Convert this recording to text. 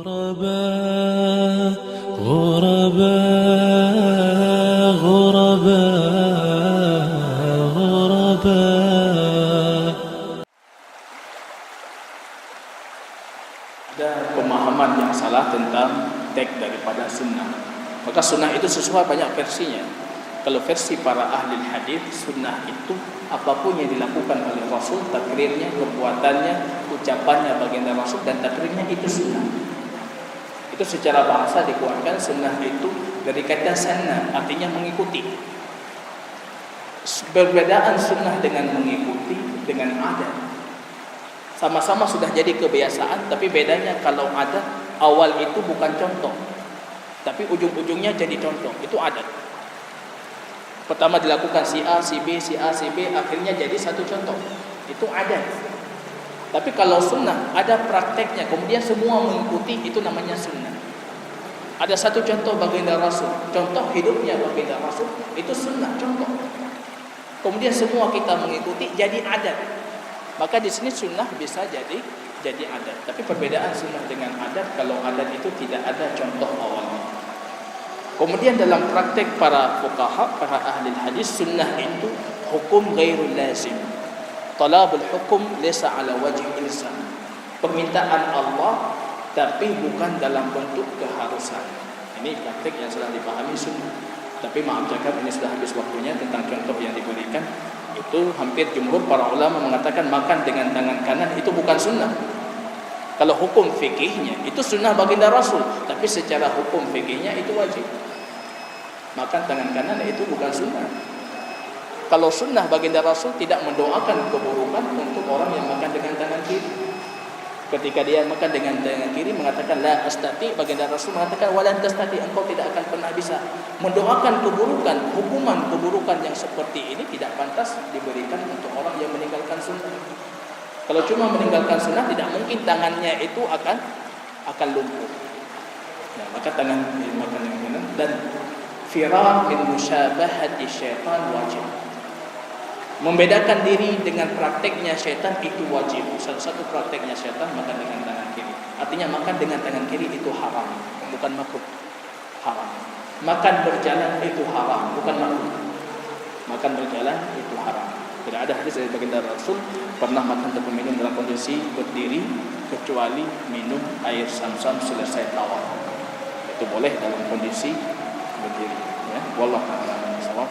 غرباء غرباء غرباء غرباء. Ada pemahaman yang salah tentang teks daripada sunnah. Maka sunnah itu sesuai banyak versinya. Kalau versi para ahli hadis, sunnah itu apapun yang dilakukan oleh Rasul, takrirnya, perbuatannya, ucapannya baginda Rasul dan takrirnya itu sunnah. Itu secara bahasa dikeluarkan sunnah itu dari kata sanna, artinya mengikuti. Perbedaan sunnah dengan mengikuti dengan adat. Sama-sama sudah jadi kebiasaan, tapi bedanya kalau adat awal itu bukan contoh, tapi ujung-ujungnya jadi contoh. Itu adat. Pertama dilakukan si A, si B, si A, si B, akhirnya jadi satu contoh. Itu adat. Tapi kalau sunnah ada prakteknya, kemudian semua mengikuti, itu namanya sunnah. Ada satu contoh baginda Rasul, contoh hidupnya baginda Rasul, itu sunnah, contoh. Kemudian semua kita mengikuti, jadi adat. Maka di sini sunnah bisa jadi adat. Tapi perbedaan sunnah dengan adat, kalau adat itu tidak ada contoh awalnya. Kemudian dalam praktek para fuqaha, para ahli hadis, sunnah itu hukum ghairul lazim. Talabul hukum laysa ala wajhi ilzam. Permintaan Allah tapi bukan dalam bentuk keharusan. Ini praktek yang sudah dipahami sunnah. Tapi maaf cakap, ini sudah habis waktunya tentang contoh yang diberikan. Itu hampir jumhur para ulama mengatakan makan dengan tangan kanan itu bukan sunnah. Kalau hukum fikihnya itu sunnah baginda Rasul, tapi secara hukum fikihnya itu wajib. Makan tangan kanan itu bukan sunnah. Kalau sunnah baginda Rasul tidak mendoakan keburukan untuk orang yang makan dengan tangan kiri. Ketika dia makan dengan tangan kiri mengatakan la astati, baginda Rasul mengatakan walan tastati, engkau tidak akan pernah bisa. Mendoakan keburukan, hukuman keburukan yang seperti ini tidak pantas diberikan untuk orang yang meninggalkan sunnah. Kalau cuma meninggalkan sunnah, tidak mungkin tangannya itu akan lumpuh. Nah, maka tangan makan dengan kanan dan firar min musyabahati syaitan wajib. Membedakan diri dengan prakteknya syaitan itu wajib. Salah satu prakteknya syaitan makan dengan tangan kiri. Artinya makan dengan tangan kiri itu haram, bukan makruh. Haram. Makan berjalan itu haram, bukan makruh. Makan berjalan itu haram. Tidak ada hadis dari baginda Rasul pernah makan atau minum dalam kondisi berdiri kecuali minum air Zam-Zam selesai tawaf. Itu boleh dalam kondisi berdiri. Ya, wallahu a'lam bishawab.